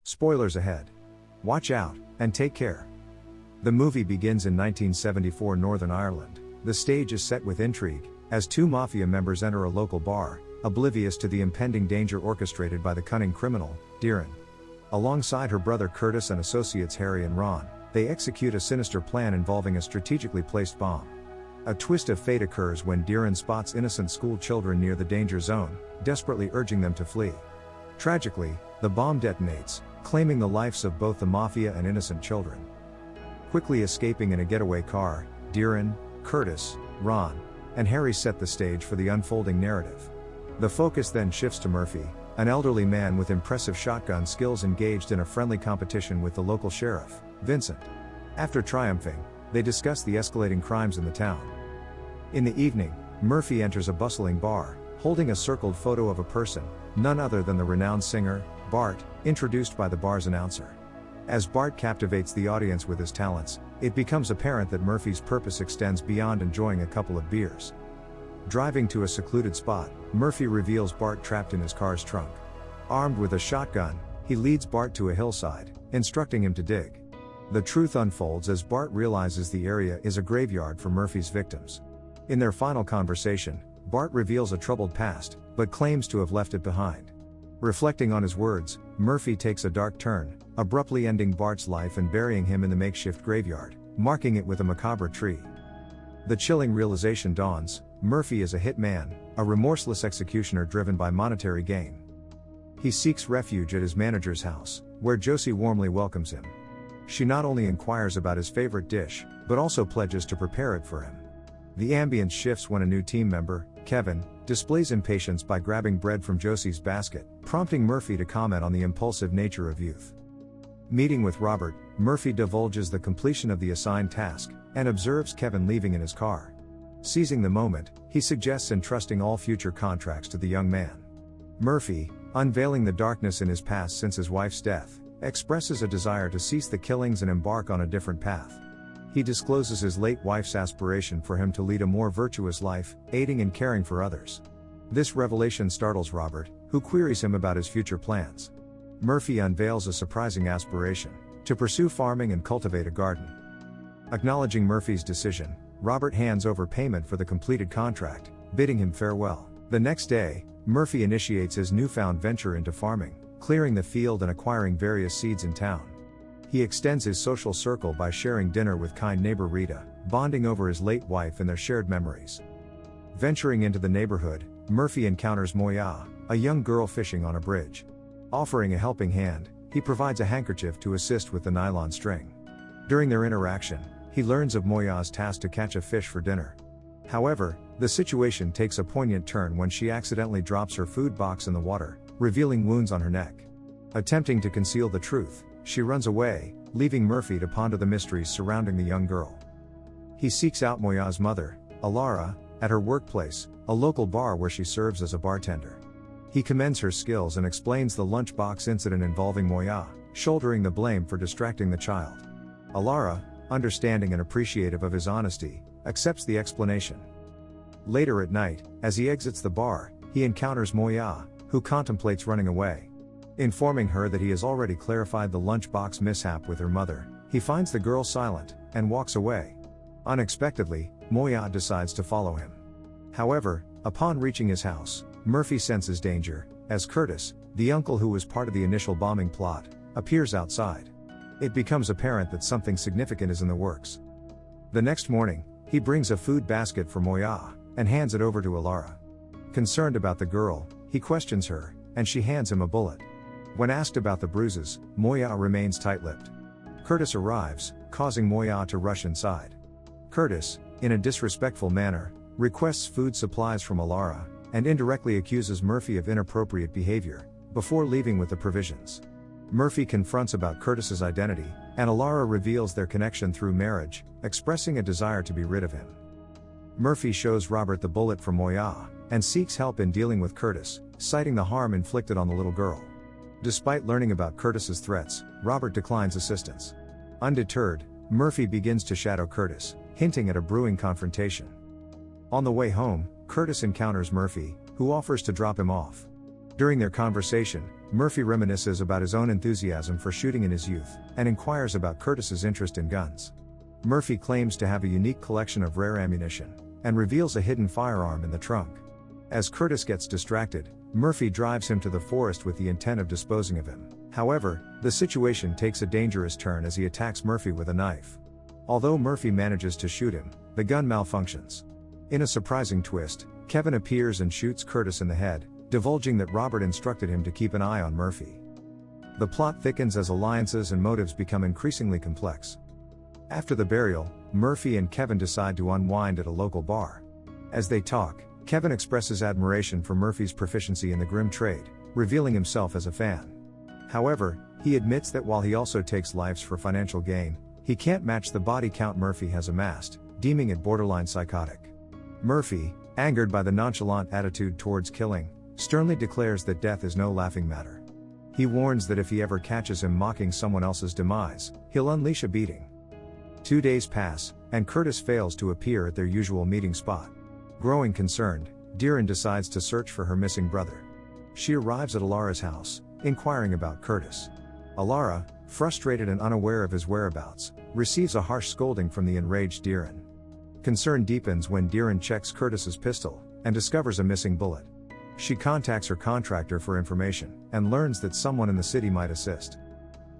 Spoilers ahead. Watch out, and take care. The movie begins in 1974 Northern Ireland. The stage is set with intrigue, as two mafia members enter a local bar, oblivious to the impending danger orchestrated by the cunning criminal, Doireann. Alongside her brother Curtis and associates Harry and Ron, they execute a sinister plan involving a strategically placed bomb. A twist of fate occurs when Doireann spots innocent school children near the danger zone, desperately urging them to flee. Tragically, the bomb detonates, claiming the lives of both the mafia and innocent children. Quickly escaping in a getaway car, Doireann, Curtis, Ron, and Harry set the stage for the unfolding narrative. The focus then shifts to Murphy, an elderly man with impressive shotgun skills engaged in a friendly competition with the local sheriff, Vincent. After triumphing, they discuss the escalating crimes in the town. In the evening, Murphy enters a bustling bar, holding a circled photo of a person, none other than the renowned singer, Bart, introduced by the bar's announcer. As Bart captivates the audience with his talents, it becomes apparent that Murphy's purpose extends beyond enjoying a couple of beers. Driving to a secluded spot, Murphy reveals Bart trapped in his car's trunk. Armed with a shotgun, he leads Bart to a hillside, instructing him to dig. The truth unfolds as Bart realizes the area is a graveyard for Murphy's victims. In their final conversation, Bart reveals a troubled past, but claims to have left it behind. Reflecting on his words, Murphy takes a dark turn, abruptly ending Bart's life and burying him in the makeshift graveyard, marking it with a macabre tree. The chilling realization dawns: Murphy is a hit man, a remorseless executioner driven by monetary gain. He seeks refuge at his manager's house, where Josie warmly welcomes him. She not only inquires about his favorite dish, but also pledges to prepare it for him. The ambience shifts when a new team member, Kevin, displays impatience by grabbing bread from Josie's basket, prompting Murphy to comment on the impulsive nature of youth. Meeting with Robert, Murphy divulges the completion of the assigned task, and observes Kevin leaving in his car. Seizing the moment, he suggests entrusting all future contracts to the young man. Murphy, unveiling the darkness in his past since his wife's death, expresses a desire to cease the killings and embark on a different path. He discloses his late wife's aspiration for him to lead a more virtuous life, aiding and caring for others. This revelation startles Robert, who queries him about his future plans. Murphy unveils a surprising aspiration: to pursue farming and cultivate a garden. Acknowledging Murphy's decision, Robert hands over payment for the completed contract, bidding him farewell. The next day, Murphy initiates his newfound venture into farming, clearing the field and acquiring various seeds in town. He extends his social circle by sharing dinner with kind neighbor Rita, bonding over his late wife and their shared memories. Venturing into the neighborhood, Murphy encounters Moya, a young girl fishing on a bridge. Offering a helping hand, he provides a handkerchief to assist with the nylon string. During their interaction, he learns of Moya's task to catch a fish for dinner. However, the situation takes a poignant turn when she accidentally drops her food box in the water, revealing wounds on her neck. Attempting to conceal the truth, she runs away, leaving Murphy to ponder the mysteries surrounding the young girl. He seeks out Moya's mother, Alara, at her workplace, a local bar where she serves as a bartender. He commends her skills and explains the lunchbox incident involving Moya, shouldering the blame for distracting the child. Alara, understanding and appreciative of his honesty, accepts the explanation. Later at night, as he exits the bar, he encounters Moya, who contemplates running away. Informing her that he has already clarified the lunchbox mishap with her mother, he finds the girl silent, and walks away. Unexpectedly, Moya decides to follow him. However, upon reaching his house, Murphy senses danger, as Curtis, the uncle who was part of the initial bombing plot, appears outside. It becomes apparent that something significant is in the works. The next morning, he brings a food basket for Moya, and hands it over to Alara. Concerned about the girl, he questions her, and she hands him a bullet. When asked about the bruises, Moya remains tight-lipped. Curtis arrives, causing Moya to rush inside. Curtis, in a disrespectful manner, requests food supplies from Alara, and indirectly accuses Murphy of inappropriate behavior, before leaving with the provisions. Murphy confronts about Curtis's identity, and Alara reveals their connection through marriage, expressing a desire to be rid of him. Murphy shows Robert the bullet from Moya, and seeks help in dealing with Curtis, citing the harm inflicted on the little girl. Despite learning about Curtis's threats, Robert declines assistance. Undeterred, Murphy begins to shadow Curtis, hinting at a brewing confrontation. On the way home, Curtis encounters Murphy, who offers to drop him off. During their conversation, Murphy reminisces about his own enthusiasm for shooting in his youth, and inquires about Curtis's interest in guns. Murphy claims to have a unique collection of rare ammunition, and reveals a hidden firearm in the trunk. As Curtis gets distracted, Murphy drives him to the forest with the intent of disposing of him. However, the situation takes a dangerous turn as he attacks Murphy with a knife. Although Murphy manages to shoot him, the gun malfunctions. In a surprising twist, Kevin appears and shoots Curtis in the head, divulging that Robert instructed him to keep an eye on Murphy. The plot thickens as alliances and motives become increasingly complex. After the burial, Murphy and Kevin decide to unwind at a local bar. As they talk, Kevin expresses admiration for Murphy's proficiency in the grim trade, revealing himself as a fan. However, he admits that while he also takes lives for financial gain, he can't match the body count Murphy has amassed, deeming it borderline psychotic. Murphy, angered by the nonchalant attitude towards killing, sternly declares that death is no laughing matter. He warns that if he ever catches him mocking someone else's demise, he'll unleash a beating. 2 days pass, and Curtis fails to appear at their usual meeting spot. Growing concerned, Deeren decides to search for her missing brother. She arrives at Alara's house, inquiring about Curtis. Alara, frustrated and unaware of his whereabouts, receives a harsh scolding from the enraged Deeren. Concern deepens when Deeren checks Curtis's pistol, and discovers a missing bullet. She contacts her contractor for information, and learns that someone in the city might assist.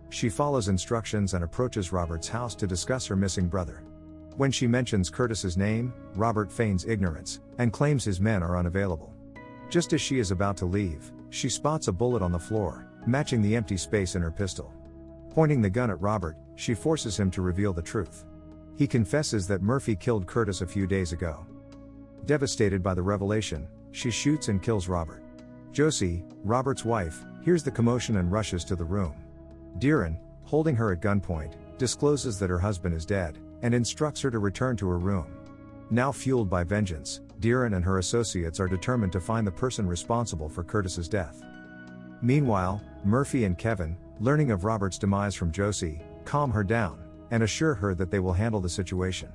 She follows instructions and approaches Robert's house to discuss her missing brother. When she mentions Curtis's name, Robert feigns ignorance, and claims his men are unavailable. Just as she is about to leave, she spots a bullet on the floor, matching the empty space in her pistol. Pointing the gun at Robert, she forces him to reveal the truth. He confesses that Murphy killed Curtis a few days ago. Devastated by the revelation, she shoots and kills Robert. Josie, Robert's wife, hears the commotion and rushes to the room. Deeren, holding her at gunpoint, discloses that her husband is dead, and instructs her to return to her room. Now fueled by vengeance, Deeren and her associates are determined to find the person responsible for Curtis's death. Meanwhile, Murphy and Kevin, learning of Robert's demise from Josie, calm her down, and assure her that they will handle the situation.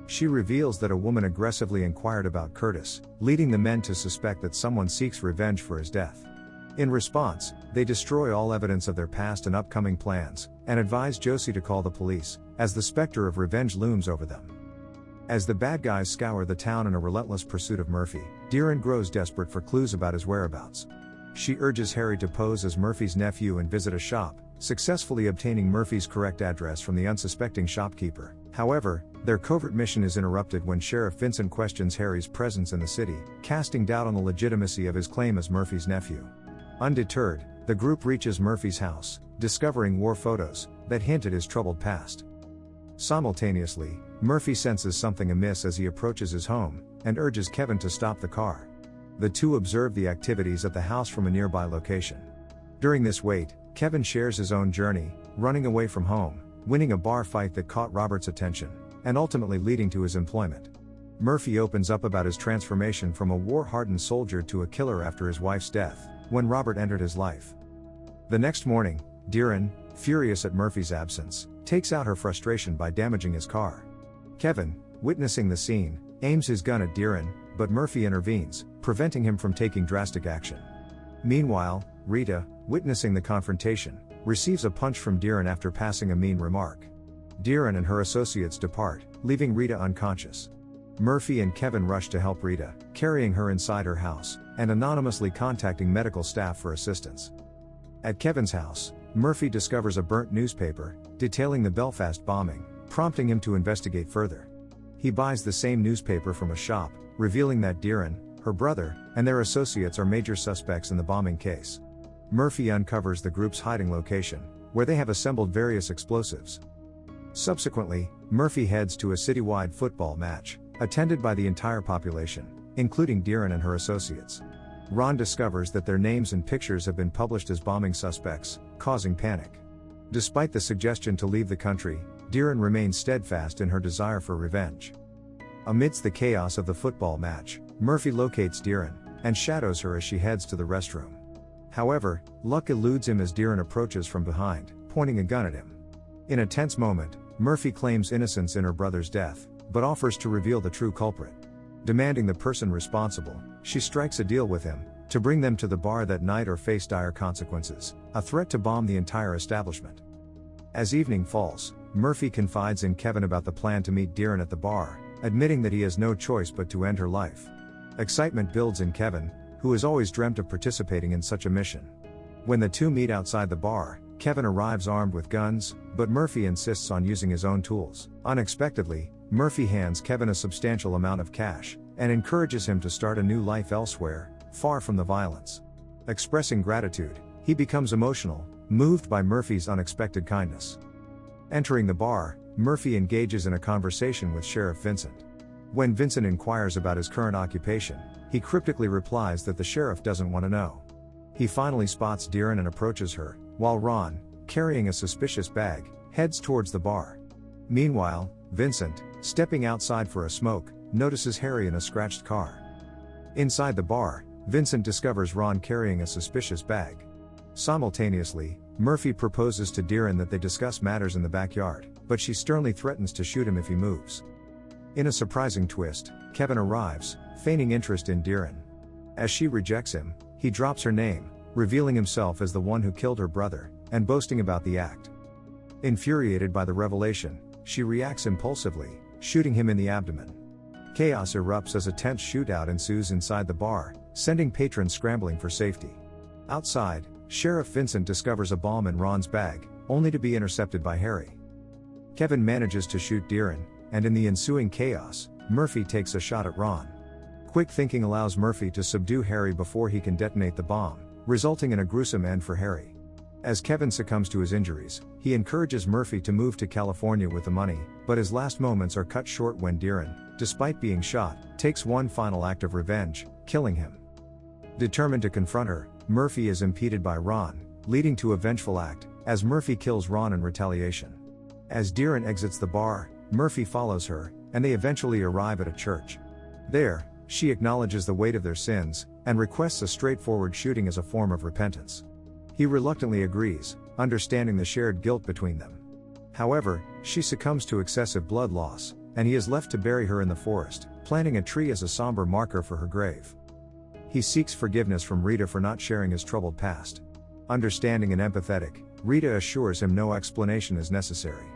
She reveals that a woman aggressively inquired about Curtis, leading the men to suspect that someone seeks revenge for his death. In response, they destroy all evidence of their past and upcoming plans, and advise Josie to call the police, as the specter of revenge looms over them. As the bad guys scour the town in a relentless pursuit of Murphy, Deeren grows desperate for clues about his whereabouts. She urges Harry to pose as Murphy's nephew and visit a shop, successfully obtaining Murphy's correct address from the unsuspecting shopkeeper. However, their covert mission is interrupted when Sheriff Vincent questions Harry's presence in the city, casting doubt on the legitimacy of his claim as Murphy's nephew. Undeterred, the group reaches Murphy's house, discovering war photos that hint at his troubled past. Simultaneously, Murphy senses something amiss as he approaches his home, and urges Kevin to stop the car. The two observe the activities at the house from a nearby location. During this wait, Kevin shares his own journey, running away from home, winning a bar fight that caught Robert's attention, and ultimately leading to his employment. Murphy opens up about his transformation from a war-hardened soldier to a killer after his wife's death, when Robert entered his life. The next morning, Deeren, furious at Murphy's absence, takes out her frustration by damaging his car. Kevin, witnessing the scene, aims his gun at Deeren, but Murphy intervenes, preventing him from taking drastic action. Meanwhile, Rita, witnessing the confrontation, receives a punch from Deeren after passing a mean remark. Deeren and her associates depart, leaving Rita unconscious. Murphy and Kevin rush to help Rita, carrying her inside her house, and anonymously contacting medical staff for assistance. At Kevin's house, Murphy discovers a burnt newspaper, detailing the Belfast bombing, prompting him to investigate further. He buys the same newspaper from a shop, revealing that Deeren, her brother, and their associates are major suspects in the bombing case. Murphy uncovers the group's hiding location, where they have assembled various explosives. Subsequently, Murphy heads to a citywide football match, attended by the entire population, including Deeren and her associates. Ron discovers that their names and pictures have been published as bombing suspects, causing panic. Despite the suggestion to leave the country, Deeren remains steadfast in her desire for revenge. Amidst the chaos of the football match, Murphy locates Deeren, and shadows her as she heads to the restroom. However, luck eludes him as Deeren approaches from behind, pointing a gun at him. In a tense moment, Murphy claims innocence in her brother's death, but offers to reveal the true culprit. Demanding the person responsible, she strikes a deal with him, to bring them to the bar that night or face dire consequences, a threat to bomb the entire establishment. As evening falls, Murphy confides in Kevin about the plan to meet Deeren at the bar, admitting that he has no choice but to end her life. Excitement builds in Kevin, who has always dreamt of participating in such a mission. When the two meet outside the bar, Kevin arrives armed with guns, but Murphy insists on using his own tools. Unexpectedly, Murphy hands Kevin a substantial amount of cash, and encourages him to start a new life elsewhere, far from the violence. Expressing gratitude, he becomes emotional, moved by Murphy's unexpected kindness. Entering the bar, Murphy engages in a conversation with Sheriff Vincent. When Vincent inquires about his current occupation, he cryptically replies that the sheriff doesn't want to know. He finally spots Deeren and approaches her, while Ron, carrying a suspicious bag, heads towards the bar. Meanwhile, Vincent, stepping outside for a smoke, notices Harry in a scratched car. Inside the bar, Vincent discovers Ron carrying a suspicious bag. Simultaneously, Murphy proposes to Deeren that they discuss matters in the backyard, but she sternly threatens to shoot him if he moves. In a surprising twist, Kevin arrives, feigning interest in Deeren. As she rejects him, he drops her name, revealing himself as the one who killed her brother, and boasting about the act. Infuriated by the revelation, she reacts impulsively, shooting him in the abdomen. Chaos erupts as a tense shootout ensues inside the bar, sending patrons scrambling for safety. Outside, Sheriff Vincent discovers a bomb in Ron's bag, only to be intercepted by Harry. Kevin manages to shoot Deeren, and in the ensuing chaos, Murphy takes a shot at Ron. Quick thinking allows Murphy to subdue Harry before he can detonate the bomb, resulting in a gruesome end for Harry. As Kevin succumbs to his injuries, he encourages Murphy to move to California with the money, but his last moments are cut short when Deeren, despite being shot, takes one final act of revenge, killing him. Determined to confront her, Murphy is impeded by Ron, leading to a vengeful act, as Murphy kills Ron in retaliation. As Deeren exits the bar, Murphy follows her, and they eventually arrive at a church. There, she acknowledges the weight of their sins, and requests a straightforward shooting as a form of repentance. He reluctantly agrees, understanding the shared guilt between them. However, she succumbs to excessive blood loss, and he is left to bury her in the forest, planting a tree as a somber marker for her grave. He seeks forgiveness from Rita for not sharing his troubled past. Understanding and empathetic, Rita assures him no explanation is necessary.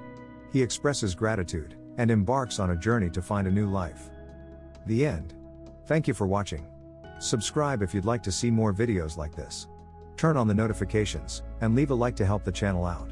He expresses gratitude, and embarks on a journey to find a new life. The end. Thank you for watching. Subscribe if you'd like to see more videos like this. Turn on the notifications, and leave a like to help the channel out.